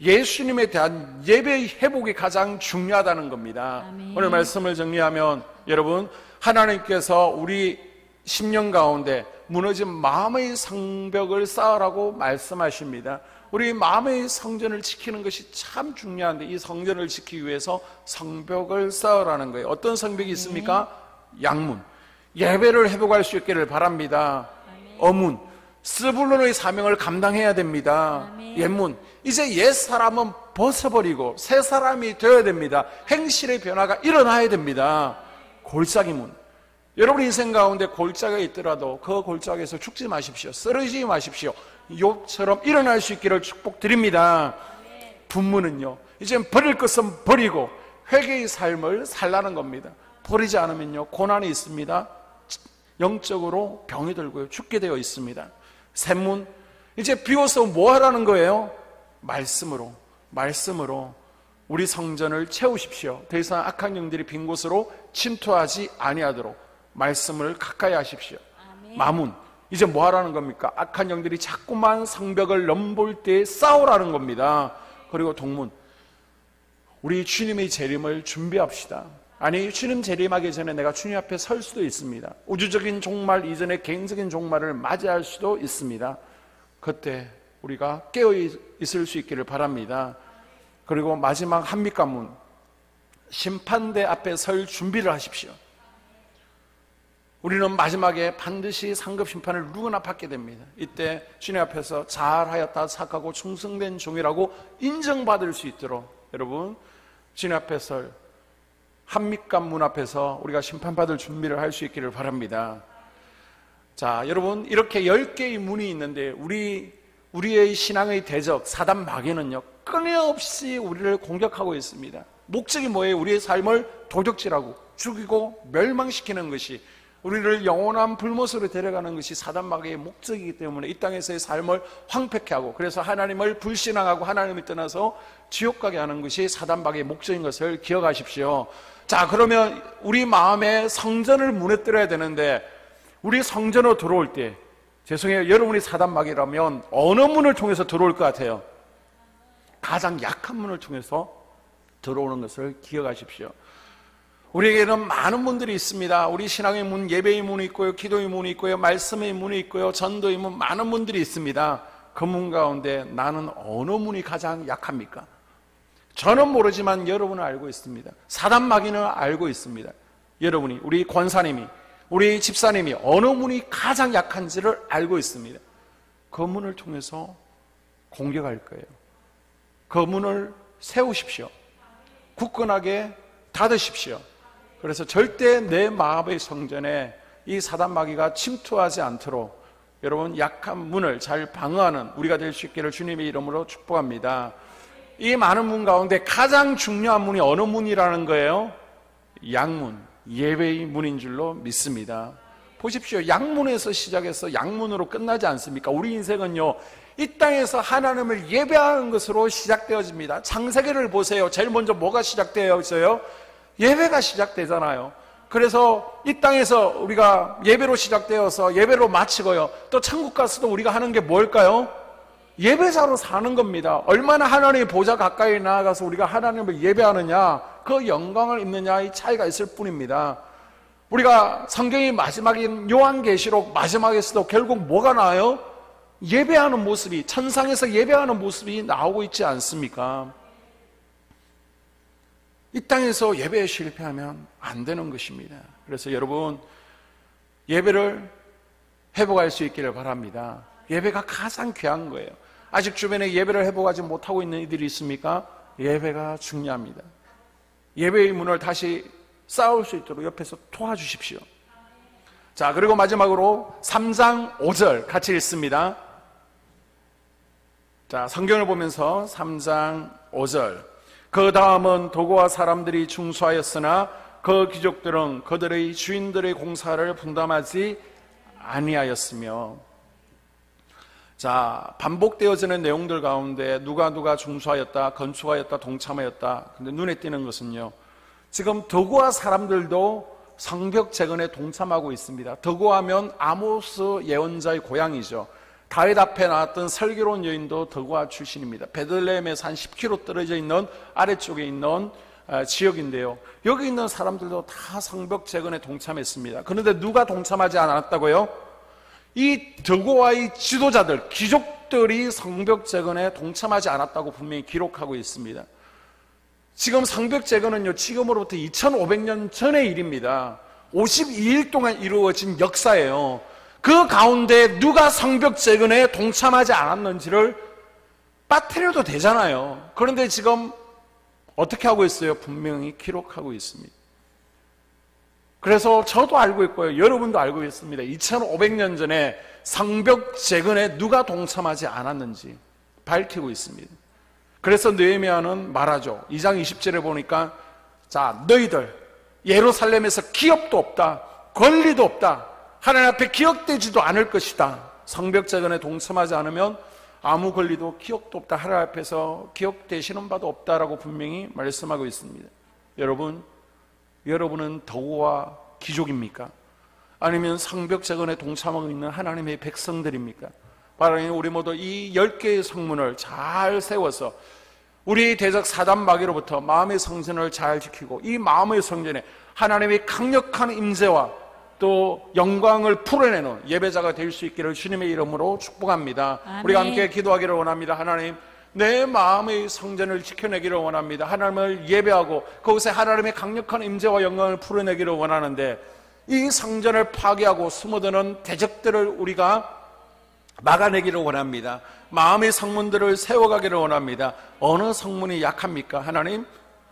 예수님에 대한 예배의 회복이 가장 중요하다는 겁니다. 아멘. 오늘 말씀을 정리하면, 여러분, 하나님께서 우리 10년 가운데 무너진 마음의 성벽을 쌓으라고 말씀하십니다. 우리 마음의 성전을 지키는 것이 참 중요한데, 이 성전을 지키기 위해서 성벽을 쌓으라는 거예요. 어떤 성벽이 있습니까? 양문. 예배를 회복할 수 있기를 바랍니다. 어문. 스불론의 사명을 감당해야 됩니다. 옛문. 이제 옛 사람은 벗어버리고 새 사람이 되어야 됩니다. 행실의 변화가 일어나야 됩니다. 골짜기 문. 여러분 인생 가운데 골짜기가 있더라도 그 골짜기에서 죽지 마십시오. 쓰러지지 마십시오. 욥처럼 일어날 수 있기를 축복드립니다. 분문은요, 이제 버릴 것은 버리고 회개의 삶을 살라는 겁니다. 버리지 않으면요, 고난이 있습니다. 영적으로 병이 들고요, 죽게 되어 있습니다. 샘문, 이제 비워서 뭐 하라는 거예요? 말씀으로 우리 성전을 채우십시오. 더 이상 악한 영들이 빈 곳으로 침투하지 아니하도록 말씀을 가까이 하십시오. 아멘. 마문, 이제 뭐 하라는 겁니까? 악한 영들이 자꾸만 성벽을 넘볼 때 싸우라는 겁니다. 그리고 동문, 우리 주님의 재림을 준비합시다. 아니, 주님 재림하기 전에 내가 주님 앞에 설 수도 있습니다. 우주적인 종말 이전에 개인적인 종말을 맞이할 수도 있습니다. 그때 우리가 깨어 있을 수 있기를 바랍니다. 그리고 마지막 한밑관문, 심판대 앞에 설 준비를 하십시오. 우리는 마지막에 반드시 상급 심판을 누구나 받게 됩니다. 이때 주님 앞에서 잘하였다 착하고 충성된 종이라고 인정받을 수 있도록 여러분, 주님 앞에 설 한밑관문 앞에서 우리가 심판받을 준비를 할 수 있기를 바랍니다. 자, 여러분, 이렇게 10개의 문이 있는데 우리의 신앙의 대적 사단 마귀는요, 끊임없이 우리를 공격하고 있습니다. 목적이 뭐예요? 우리의 삶을 도적질하고 죽이고 멸망시키는 것이, 우리를 영원한 불못으로 데려가는 것이 사단 마귀의 목적이기 때문에 이 땅에서의 삶을 황폐케 하고, 그래서 하나님을 불신앙하고 하나님을 떠나서 지옥 가게 하는 것이 사단 마귀의 목적인 것을 기억하십시오. 자, 그러면 우리 마음에 성전을 무너뜨려야 되는데, 우리 성전으로 들어올 때, 죄송해요, 여러분이 사단 마귀라면 어느 문을 통해서 들어올 것 같아요? 가장 약한 문을 통해서 들어오는 것을 기억하십시오. 우리에게는 많은 문들이 있습니다. 우리 신앙의 문, 예배의 문이 있고요, 기도의 문이 있고요, 말씀의 문이 있고요, 전도의 문, 많은 문들이 있습니다. 그 문 가운데 나는 어느 문이 가장 약합니까? 저는 모르지만 여러분은 알고 있습니다. 사단 마귀는 알고 있습니다. 여러분이, 우리 권사님이, 우리 집사님이 어느 문이 가장 약한지를 알고 있습니다. 그 문을 통해서 공격할 거예요. 그 문을 세우십시오. 굳건하게 닫으십시오. 그래서 절대 내 마음의 성전에 이 사단 마귀가 침투하지 않도록 여러분, 약한 문을 잘 방어하는 우리가 될 수 있기를 주님의 이름으로 축복합니다. 이 많은 문 가운데 가장 중요한 문이 어느 문이라는 거예요? 양문, 예배의 문인 줄로 믿습니다. 보십시오. 양문에서 시작해서 양문으로 끝나지 않습니까? 우리 인생은요, 이 땅에서 하나님을 예배하는 것으로 시작되어집니다. 창세기를 보세요. 제일 먼저 뭐가 시작되어 있어요? 예배가 시작되잖아요. 그래서 이 땅에서 우리가 예배로 시작되어서 예배로 마치고요, 또 천국 가서도 우리가 하는 게 뭘까요? 예배자로 사는 겁니다. 얼마나 하나님의 보좌 가까이 나아가서 우리가 하나님을 예배하느냐, 그 영광을 입느냐의 차이가 있을 뿐입니다. 우리가 성경의 마지막인 요한계시록 마지막에서도 결국 뭐가 나와요? 예배하는 모습이, 천상에서 예배하는 모습이 나오고 있지 않습니까? 이 땅에서 예배에 실패하면 안 되는 것입니다. 그래서 여러분, 예배를 회복할 수 있기를 바랍니다. 예배가 가장 귀한 거예요. 아직 주변에 예배를 회복하지 못하고 있는 이들이 있습니까? 예배가 중요합니다. 예배의 문을 다시 쌓을 수 있도록 옆에서 도와주십시오. 자, 그리고 마지막으로 3장 5절 같이 읽습니다. 자, 성경을 보면서 3장 5절. 그 다음은 도고와 사람들이 중수하였으나 그 귀족들은 그들의 주인들의 공사를 분담하지 아니하였으며. 자, 반복되어지는 내용들 가운데 누가 중수하였다, 건축하였다, 동참하였다. 근데 눈에 띄는 것은요, 지금 도고와 사람들도 성벽 재건에 동참하고 있습니다. 도고하면 아모스 예언자의 고향이죠. 다윗 앞에 나왔던 슬기로운 여인도 도고와 출신입니다. 베들레헴에서 한 10km 떨어져 있는 아래쪽에 있는 지역인데요, 여기 있는 사람들도 다 성벽 재건에 동참했습니다. 그런데 누가 동참하지 않았다고요? 이 도고와의 지도자들, 귀족들이 성벽 재건에 동참하지 않았다고 분명히 기록하고 있습니다. 지금 성벽 재건은요, 지금으로부터 2500년 전의 일입니다. 52일 동안 이루어진 역사예요. 그 가운데 누가 성벽 재건에 동참하지 않았는지를 빠뜨려도 되잖아요. 그런데 지금 어떻게 하고 있어요? 분명히 기록하고 있습니다. 그래서 저도 알고 있고요, 여러분도 알고 있습니다. 2500년 전에 성벽 재건에 누가 동참하지 않았는지 밝히고 있습니다. 그래서 느헤미야는 말하죠. 2장 20절에 보니까, 자, 너희들 예루살렘에서 기업도 없다, 권리도 없다, 하나님 앞에 기억되지도 않을 것이다. 성벽 재건에 동참하지 않으면 아무 권리도 기억도 없다, 하나님 앞에서 기억되시는 바도 없다라고 분명히 말씀하고 있습니다. 여러분은 도고와 귀족입니까? 아니면 성벽 재건에 동참하고 있는 하나님의 백성들입니까? 바로 우리 모두 이 10개의 성문을 잘 세워서 우리 대적 사단 마귀로부터 마음의 성전을 잘 지키고 이 마음의 성전에 하나님의 강력한 임재와 또 영광을 풀어내는 예배자가 될 수 있기를 주님의 이름으로 축복합니다. 아멘. 우리가 함께 기도하기를 원합니다. 하나님, 내 마음의 성전을 지켜내기를 원합니다. 하나님을 예배하고 그곳에 하나님의 강력한 임재와 영광을 풀어내기를 원하는데 이 성전을 파괴하고 숨어드는 대적들을 우리가 막아내기를 원합니다. 마음의 성문들을 세워가기를 원합니다. 어느 성문이 약합니까? 하나님,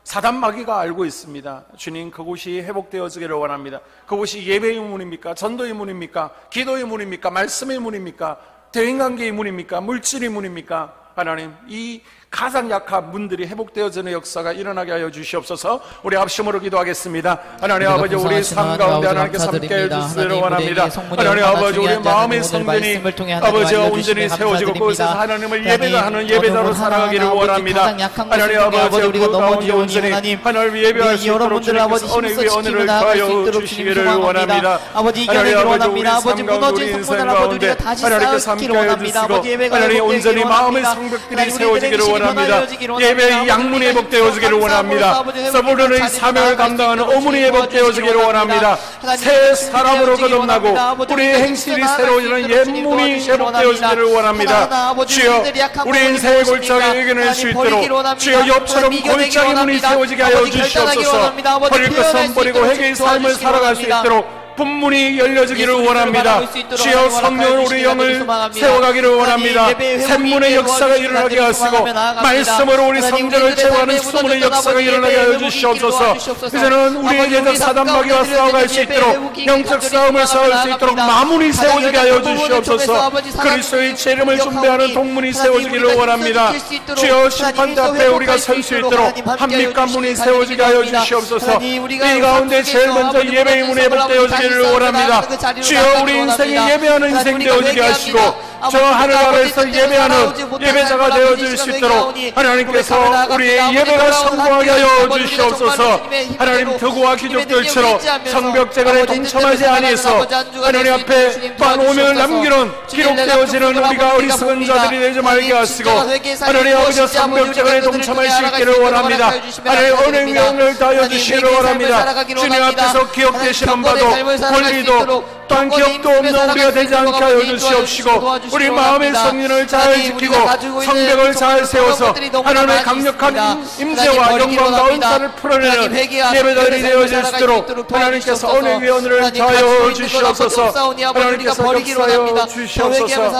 사단 마귀가 알고 있습니다. 주님, 그곳이 회복되어지기를 원합니다. 그곳이 예배의 문입니까? 전도의 문입니까? 기도의 문입니까? 말씀의 문입니까? 대인관계의 문입니까? 물질의 문입니까? 하나님, 이 가장 약한 문들이 회복되어지는 역사가 일어나게 하여 주시옵소서. 우리 합심으로 기도하겠습니다. 하나님 아버지, 우리 삶 가운데 하나님께서 함께해 주시기를 원합니다. 하나님 아버지, 우리 마음의 성전이 아버지와 온전히 세워지고 그곳에서 하나님을 예배하는 예배자로 살아가기를 원합니다. 하나님 아버지, 우리 가운데 온전히 하나님을 예배할 수 있도록 주님께서 은혜 위에 은혜를 더하여 주시기를 원합니다. 하나님 아버지, 우리 삶 가운데 우리 인생 가운데 하나님께서 함께해 주시고 하나님 온전히 마음의 성벽들이 세워지기를 원합니다. 예배의 양문이 회복되어지기를 원합니다. 서브론의 사명을 감당하는 어문이 회복되어지기를 원합니다. 새 사람으로 거듭나고 우리의 행실이 새로워지는 옛문이 회복되어지기를 원합니다. 주여, 우리 인생의 골짜기에 이겨낼 수 있도록 주여, 욥처럼 골짜기 문이 세워지게 하여 주시옵소서. 버릴 것은 버리고 회개의 삶을 살아갈 수 있도록 분문이 열려지기를 원합니다. 주여, 성령으로 우리 영을 세워가기를 원합니다. 샘문의 역사가 일어나게 하시고 말씀으로 우리 성전을 채워가는 수문의 역사가 일어나게 하여 주시옵소서. 이제는 우리의 대적 사단 마귀와 싸워갈 수 있도록 영적 싸움을 싸울 수 있도록 마문이 세워지게 하여 주시옵소서. 그리스도의 재림을 준비하는 동문이 세워지기를 원합니다. 주여, 심판대 앞에 우리가 설 수 있도록 한밑간 문이 세워지게 하여 주시옵소서. 이 가운데 제일 먼저 예배의 문이 회복되어지기를 원합니다. 주여, 우리 인생이 예배하는 인생 되어지게 하시고 저 하늘 아래에서 예배하는 예배자가 되어질 수 있도록 하나님께서 우리의 예배가 성공하게 하여 주시옵소서. 하나님, 득우와 귀족들처럼 성벽재건에 동참하지 아니해서 하나님 앞에 또한 오명을 남기는 기록되어지는 우리가 어리석은 자들이 되지 말게 하시고 하나님 아버지, 성벽재건에 동참할 수 있기를 원합니다. 하나님, 은혜 영을 다하여 주시기를 원합니다. 주님 앞에서 기억되시는 바도 권리도 또한 기억도 없는 우리가 되지 않게 하여 주시옵시고 우리 마음의 성전을 잘 지키고 성벽을 잘 세워서 하나님의 강력한 임재와 영광과 은사를 풀어내는 예배자들이 되어질 수 있도록 하나님께서 은혜 위에 은혜를 더하여 주시옵소서. 하나님께서 역사하여 주시옵소서.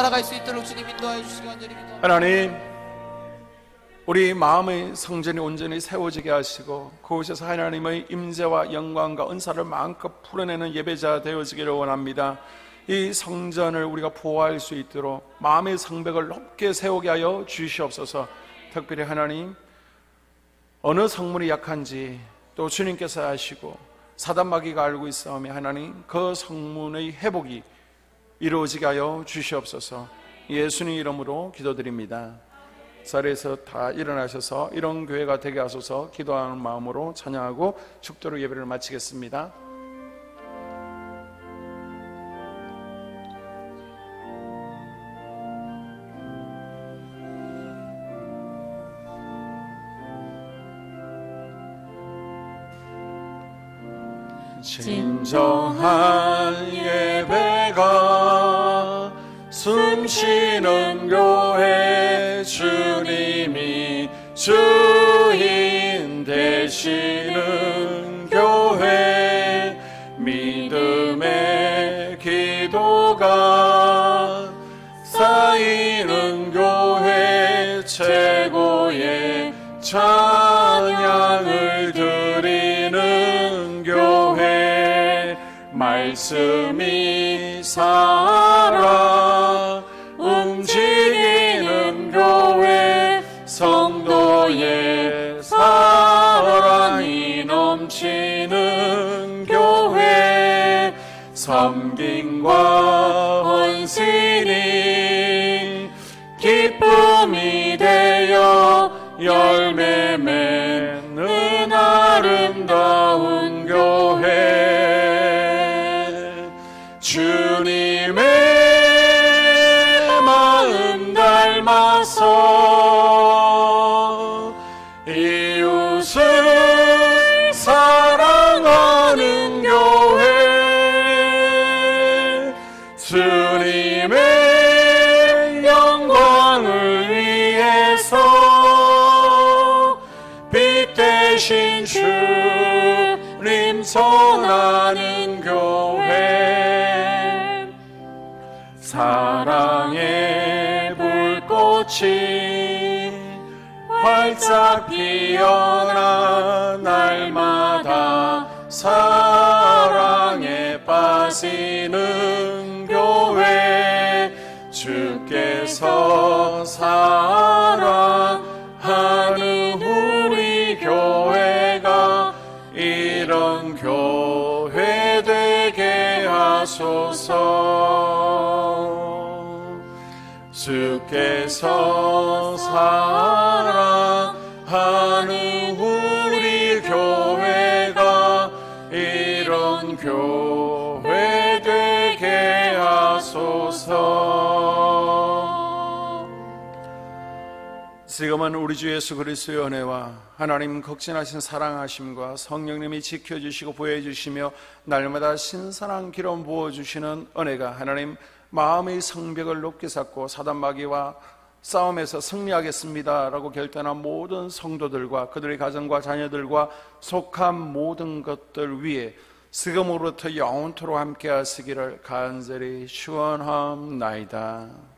하나님, 우리 마음의 성전이 온전히 세워지게 하시고 그곳에서 하나님의 임재와 영광과 은사를 마음껏 풀어내는 예배자 되어지기를 원합니다. 이 성전을 우리가 보호할 수 있도록 마음의 성벽을 높게 세우게 하여 주시옵소서. 특별히 하나님, 어느 성문이 약한지 또 주님께서 아시고 사단 마귀가 알고 있사오며 하나님, 그 성문의 회복이 이루어지게 하여 주시옵소서. 예수님 이름으로 기도드립니다. 자리에서 다 일어나셔서 이런 교회가 되게 하소서. 기도하는 마음으로 찬양하고 축도로 예배를 마치겠습니다. 진정한 예배가 숨쉬는 교회, 주님이 주인 되시는 교회, 믿음의 기도가 쌓이는 교회, 최고의 찬양을 드리는 교회, 말씀이 살아 움직이는 교회, 성도의 사랑이 넘치는 교회, 섬김과 헌신이 기쁨이 되어 열매 맺는 아름다운 교회, 주님의 마음 닮아서 사랑의 불꽃이 활짝 피어나 날마다 사랑에 빠지는 교회, 주께서 사랑하는 우리 교회가 이런 교회 되게 하소서. 주께서 사랑하는 우리 교회가 이런 교회 되게 하소서. 지금은 우리 주 예수 그리스도의 은혜와 하나님 극진하신 사랑하심과 성령님이 지켜주시고 보여주시며 날마다 신선한 기름 부어주시는 은혜가 하나님 마음의 성벽을 높게 쌓고 사단마귀와 싸움에서 승리하겠습니다 라고 결단한 모든 성도들과 그들의 가정과 자녀들과 속한 모든 것들 위에 지금으로부터 영원토록 함께 하시기를 간절히 축원하옵나이다.